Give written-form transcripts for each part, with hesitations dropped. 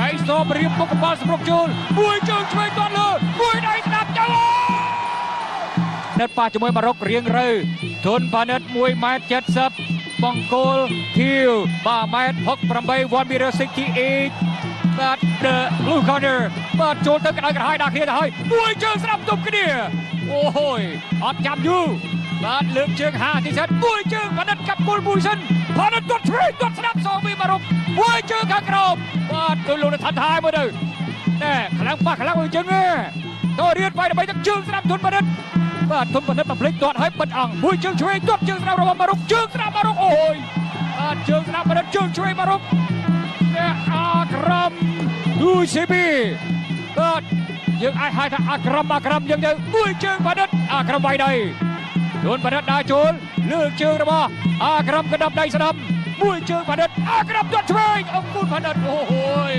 កៃសបរៀបមុខកបាល់សម្រុកជូលមួយជើងឆ្វេងទាត់លើមួយដៃស្ដាប់ចូលនៅប៉ះជាមួយម៉ារ៉ុករៀងរើធុនប៉ានិត1.70 ម៉ែត្របង្គោលខៀវ3.68 1 meter 68បាទ the blue corner បាទចូលទៅក្តៅក្រហាយដាក់គ្នាទៅហើយមួយជើងស្ដាប់ទប់គ្នាអូហូយអត់ចាំយូរបាទលើកជើង5ទីសិនមួយជើងប៉ានិតកាប់គល់មួយសិនប៉ានិតទាត់ឆ្វេងទាត់ស្ដាប់សងពីម៉ារ៉ុកមួយជើងខាងក្រោមបាទទៅលោកថាថាយមើលទៅណែខ្លាំងប៉ះខ្លាំងមួយជើងទេតើរៀនបាយដើម្បីទឹកជើងស្ដាប់ធុនប៉ានិតបាទធុនប៉ានិតបំភ្លេចទាត់ហើយបិទអង្គមួយជើងឆ្វេងទាត់ជើងស្ដាប់របស់ម៉ារ៉ុកជើងស្ដាប់ម៉ារ៉ុកអូយបាទជើងស្ដាប់ប៉ានិតជើងឆ្វេងម៉ារ៉ុកអ្នកអាក្រមឌូស៊ីប៊ីបាទយើងអាចហៅថាអាក្រមយើងទៅមួយជើងប៉ានិតអាក្រមវាយដៃធុនប៉ានិតដើរចូលលើកជើងរបស់អាក្រមកណ្ដាប់ដៃស្ដាំមួយជើងប៉ានិតអាក្រមទាត់ឆ្វេងអង្គគុណប៉ានិតអូហូយ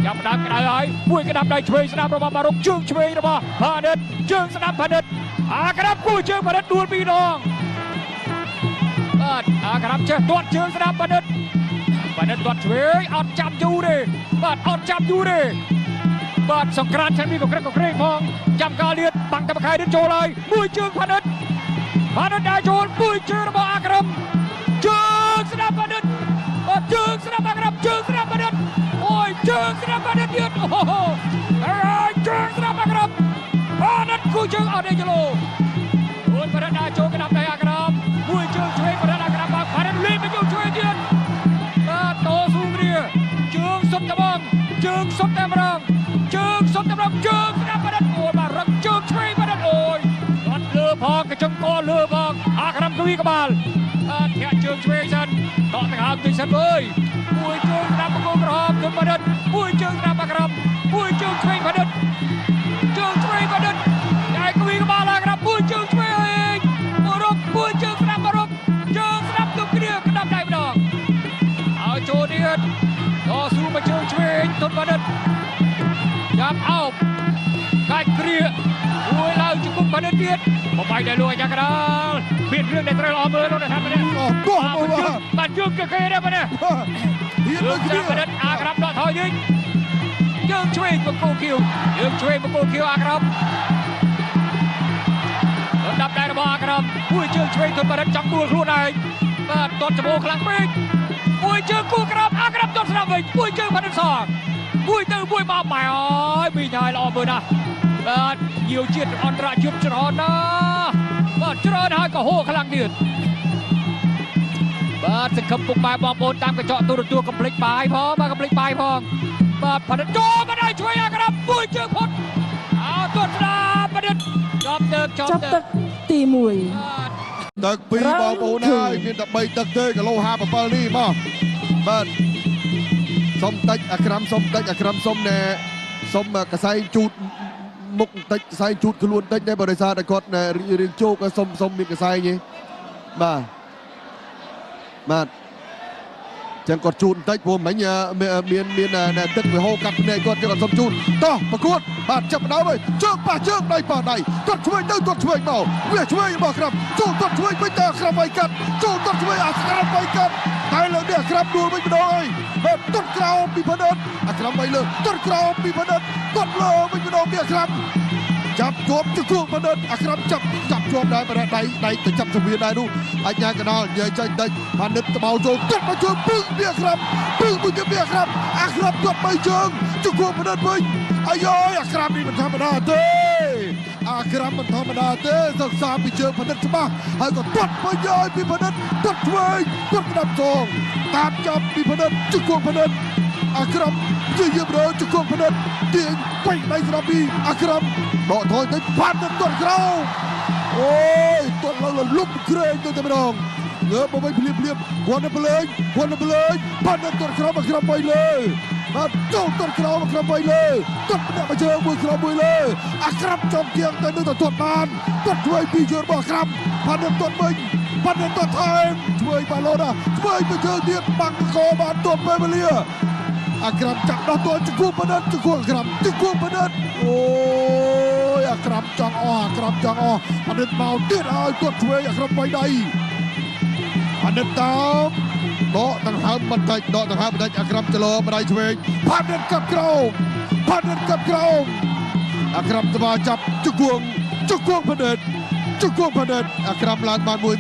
ចាប់ដើមក្តៅហើយមួយកណ្ដាប់ដៃឆ្វេងស្ដាប់របស់ម៉ារ៉ុកជើងឆ្វេងរបស់ប៉ានិតជើងស្ដាប់ប៉ានិតអាក្រមគូជើងប៉ានិតដួលពីរដងបាទអាក្រមចេះទាត់ជើងស្ដាប់ប៉ានិតទាត់ឆ្វេងអត់ចាប់យូរទេបាទអត់ចាប់យូរទេបាទសង្ក្រានឆាន់មីក៏ក្រឹកក៏ក្រែងផងចាំការលៀតបាំងតបខែទៀតចូលហើយមួយជើងប៉ានិតដើរចូលមួយជើងរបស់អាក្រមជើងស្ដាប់ប៉ានិតបាទជើងស្ដាប់អាក្រមជើងស្ដាប់ប៉ានិតអូយជើងស្ដាប់ប៉ានិតទៀតអូហូជើងស្ដាប់អាក្រមប៉ានិតគូជើងអត់ទេចលោអូយប៉ានិតដើរចូលកណ្ដាប់ដៃអាក្រមមួយជើងឆ្វេងប៉ានិតអាក្រមប៉ានិតលេបទៅជើងឆ្វេងទៀតបាទតស៊ូគ្នាជើងសុទ្ធតែបងជើងសុទ្ធតែម្ដងជើងសុទ្ធតែម្ដងជើងស្ដាប់ប៉ានិតអូយបាទរឹកជើងឆ្វេងប៉ានិតអូយអត់លើផងកញ្ចឹងកលើផងអាក្រមគវីក្បាលបាទធាក់ជើងឆ្វេងសិនតក់ទៅហើមតិចសិនអើយមួយជើងស្ដាប់បង្គោលក្រហមទៅប៉ានិតមួយជើងស្ដាប់អាក្រមមួយជើងឆ្វេងប៉ានិតជើងឆ្វេងប៉ានិតដៃគវីក្បាលអាក្រមមួយជើងឆ្វេងម៉ារ៉ុកមួយជើងស្ដាប់ម៉ារ៉ុកជើងស្ដាប់ទុំគ្នាក្តាប់ដៃម្ដងឲ្យចូលទៀតតស៊ូមកជើងឆ្វេងទុនប៉ានិតចាប់អោបកាច់គ្រាមួយឡើងជង្គង់ប៉ានិតទៀតបំបីដល់លោកអាចារ្យកដាលមានរឿងដែលត្រូវល្អមើលលោកថាប៉ានិតបាទជើងគេដែរប៉ានិតយើងចាំប៉ានិតអាក្រមដកថយវិញយើងឆ្វេងបង្គោលខៀវយើងឆ្វេងបង្គោលខៀវអាក្រមដាប់ដៃរបស់អាក្រមមួយជើងឆ្វេងទុនប៉ានិតចង់ដួលខ្លួនឯងបាទទាត់ច្បោខ្លាំងពេកមួយជើងគូក្រមអាក្រមទាត់ស្ដាប់វិញមួយជើងប៉ានិតសងមួយទៅមួយមកម៉ែអើយមីញ៉ាយល្អមើលណាស់បាទញាវជាតិអន្តរជាតិច្រើនណាស់បាទច្រើនហើយក៏ហូរខ្លាំងទៀតបាទសង្ឃឹមពុកម៉ែបងប្អូនតាមកញ្ចក់ទូរទស្សន៍កំភ្លេចបាយផងបាទកំភ្លេចបាយផងបាទប៉ានិតចូលមកដៃឆ្វេងអាក្រមមួយជើងផុតអើទាត់ស្ដាប់ប៉ានិតចាប់ទឹកទី1ទឹកពីរបងប្អូនហើយមានតែ3ទឹកទេគីឡូ57នេះមកបាទសុំតិចអាក្រមសុំតិចអាក្រមសុំណែសុំកសែងជូតមុខតិចកសែងជូតខ្លួនតិចតែបរិស័ទតែគាត់រៀងជោគសុំមានកសែងទេបាទចឹងគាត់ជូតបន្តិចព្រោះមិញមានទឹកវាហូរកាត់ភ្នែកគាត់គាត់សុំជូតតោះប្រកួតបាទចាប់ដើមហើយជើងប៉ះជើងដៃប៉ះដៃគាត់ឆ្វេងទៅគាត់ឆ្វេងមកវាឆ្វេងរបស់ក្រមចូលគាត់ឆ្វេងវិញទៅក្រមវាយកាត់ចូលគាត់ឆ្វេងអាក្រមវាយកាត់តែលើនេះក្រមដួលវិញម្ដងហើយបាទទាត់ក្រោមពីផានិតអាក្រមវាយលើទាត់ក្រោមពីផានិតគាត់លើវិញម្ដងពីអាក្រមចាប់ជាប់ជង្គង់ផានិតអាក្រមចាប់ជាប់ដែរដៃទៅចាប់ជំនាញដែរនោះអាចញ៉ាកណ្ដាលនិយាយចេញតិចផានិតត្បោចូលទាត់មកជើងពឹងពីអាក្រមពឹងមួយទៀតពីអាក្រមទាត់បីជើងជង្គង់ផានិតវិញអាយអាក្រមនេះមិនធម្មតាទេអាក្រមមិនធម្មតាទេសង្សារពីជើងផានិតច្បាស់ហើយក៏ទាត់បីហើយពីផានិតទាត់ឆ្វេងទាត់ក្តាប់ចងតាមចាប់ពីផានិតជង្គង់ផានិតអាក្រមជាយាមរើជង្គង់ផានិតទាញបែកដៃស្រាប់ពីអាក្រមដកថយទៅផានិតទាត់ក្រោមអូយទាត់ឡើងលុបក្រែងទៅតែម្ដងងើបមកវិញភ្លាមគាត់នៅភ្លេងផានិតទាត់ក្រោមអាក្រមបីលើបាទចូលទាត់ក្រោមអាក្រមបីលើទាត់ម្នាក់មកជើងមួយក្រោមមួយលើអាក្រមចំគៀងទៅនឹងទៅទាត់បានទាត់ឆ្វេងពីជើងរបស់អាក្រមផានិតទាត់វិញផានិតទាត់ថែមឆ្វេងបាឡូណាឆ្វេងទៅជើងទៀតបាំងកបានទាត់ពេលវេលាអាក្រមចាប់ដោះទាត់ជង្គង់ផានិតជង្គង់អាក្រមជង្គង់ផានិតអូយអាក្រមចង់អស់ផានិតមកទៀតឲ្យទាត់ឆ្វេងអាក្រមបីដៃផានិតតាម ដកដង្ហើមបន្តិចដកដង្ហើមបន្តិចអាក្រាំចលោម្ដាយឆ្វេងផាត់និតកាប់ក្រោមផាត់និតកាប់ក្រោមអាក្រាំត្បាចាប់ជង្គង់ផនិតជង្គង់ផនិតអាក្រាំឡើងបានមួយ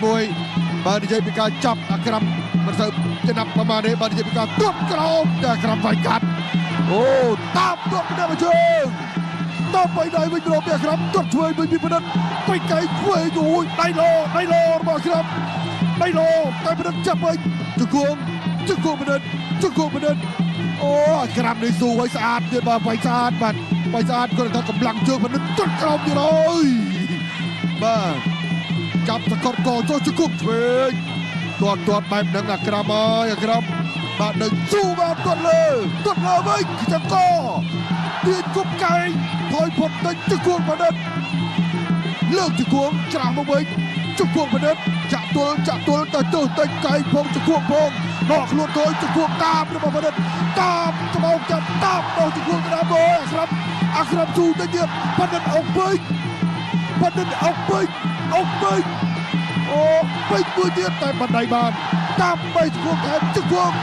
បើនិយាយពីការចាប់អាក្រាំមិនសូវចំណាប់ប្រមាណទេបើនិយាយពីការទប់ក្រោមតែអាក្រាំវាយកាត់អូតាមទប់ទៅជើងតបไปได้វិញរកពីអាក្រាំទាត់ឆ្វេងវិញពីផនិតបិកៃឆ្វេងអូយដៃលោរបស់អាក្រាំដៃលោតែផនិតចាប់វិញជង្គង់ផនិតអូអាក្រាំនេះស៊ូឲ្យស្អាតទៀតបាទវាយស្អាតបាទវាយស្អាតគាត់ថាកម្លាំងជើងផនិតទាត់ក្រោមទៀតអើយបាទចាប់សកត់កចូលជង្គង់ឆ្វេងទាត់បែបហ្នឹងអាក្រាំអើយអាក្រាំបាទនៅស៊ូបាទទាត់លើវិញចាំកទាញគប់កែងថយផុតទៅជង្គង់ផនិតលើកជង្គង់ច្រាស់មកវិញជង្គង់ផនិតចាក់ទល់ទៅទៅកែងផងជង្គង់ផងដកខ្លួនទៅជង្គង់តាមរបស់ផនិតតាមត្បូងចាប់តាមដល់ជង្គង់តាមអើយអាក្រាំស៊ូទៅទៀតផនិតអុកវិញអូពេញមួយទៀតតែបណ្ដៃបានតាមបីជង្គង់ថែមជង្គង់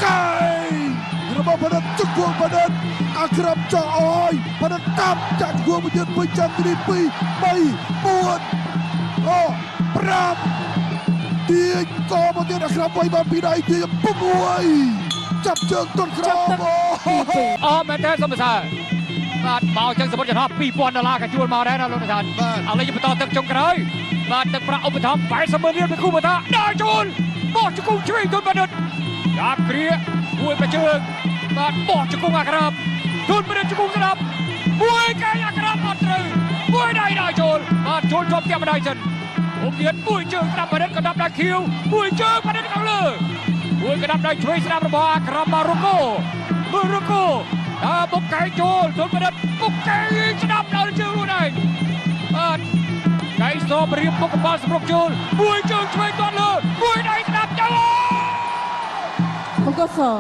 កែងរបស់ផនិតជង្គង់ផនិតអាក្រាំចោអើយផនិតតាមចាក់ជង្គង់មួយទៀតមួយចាំទី2 3 4 5ទាញកមកទៀតអាក្រាំវាយបានពីដៃទាញ6ចាប់ជើងទន់ក្រោមអូមែនទេសុំសើបាទមកចឹងសមុទ្រចន្ទ$2000ក៏ជួលមកដែរណាលោកនាយកឥឡូវយើងបន្តទឹកចុងក្រោយបាទទឹកប្រាក់ឧបត្ថម្ភ$80,000រៀលពីគូបតាដល់ជួលបោះជង្គង់ឆ្វេងទុនបណ្ឌិតចាប់គ្រាមួយប្រជើងបាទបោះជង្គង់អាក្រាមទុនបណ្ឌិតជង្គង់ស្ដាប់មួយកែអាក្រាមអត់ត្រូវមួយដៃដល់ជួលបាទជួលជាប់ផ្ទះម្ដាយសិនពុំទៀតមួយជើងស្ដាប់បណ្ឌិតក៏ដាប់ដល់ខៀវមួយជើងបណ្ឌិតខាងលើមួយក៏ដាប់ដល់ឆ្វេងស្ដាប់របស់អាក្រាមមករុកូបុកកែចូលទុនបណ្ឌិតបុកកែស្ដាប់ដល់ជើងខ្លួនឯងបាទកែសបរៀបបុកកបាល់សម្រុកចូលមួយជើងឆ្វេងទាត់លើមួយដៃស្ដាប់ចូលមកស1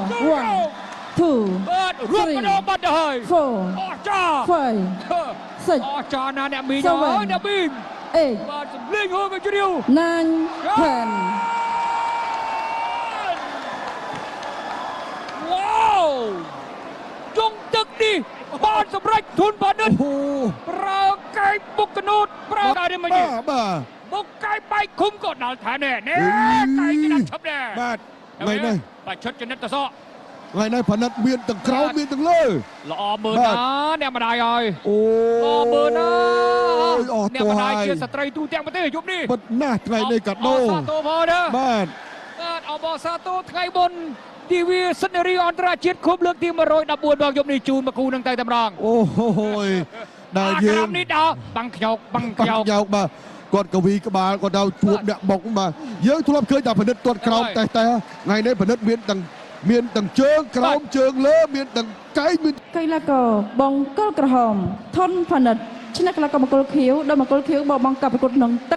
2 បាទរួមម្ដងបាត់ទៅហើយអស្ចារ្យ 5 6 អស្ចារ្យណាស់អ្នកមីងអើយអ្នកមីង8បាទសម្លេងហូរមកជ្រាវ9 10វ៉ាវចុងទឹកនេះបានសម្រេចធុនបណ្ឌិតប្រើកែបុកកណូតប្រើដែរមិញបាទបុកកែបែកឃុំក៏ដល់ថែនេះកែគេដាក់ឈប់ដែរបាទថ្ងៃនេះបាទឈុតចនិតតសក់ថ្ងៃនេះផនិតមានទាំងក្រោមមានទាំងលើល្អមើលណាអ្នកម្ដាយហើយល្អមើលណាអ្នកម្ដាយជាស្ត្រីទូទាំងប្រទេសយប់នេះពិតណាស់ថ្ងៃនេះកាដូសាទរផងណាបាទអបអរសាទរថ្ងៃបុណ្យទិវាសិទ្ធិនារីអន្តរជាតិខួបលើកទី114ដល់យប់នេះជូនមកគូនឹងតែម្ដងអូយដែលយើងនេះដល់បាំងខ្យោកបាទគាត់កវីក្បាលគាត់ទៅជួបអ្នកបុកបាទយើងធ្លាប់ឃើញតែផនិតទាត់ក្រោមតែថ្ងៃនេះផនិតមានទាំងជើងក្រោមជើងលើមានទាំងកែងមានកីឡាករបង្គោលក្រហមថនផនិតឈ្នះកីឡាករបង្គោលខៀវដោយបង្គោលខៀវបោះបង់កាប់ប្រកួតក្នុងទឹក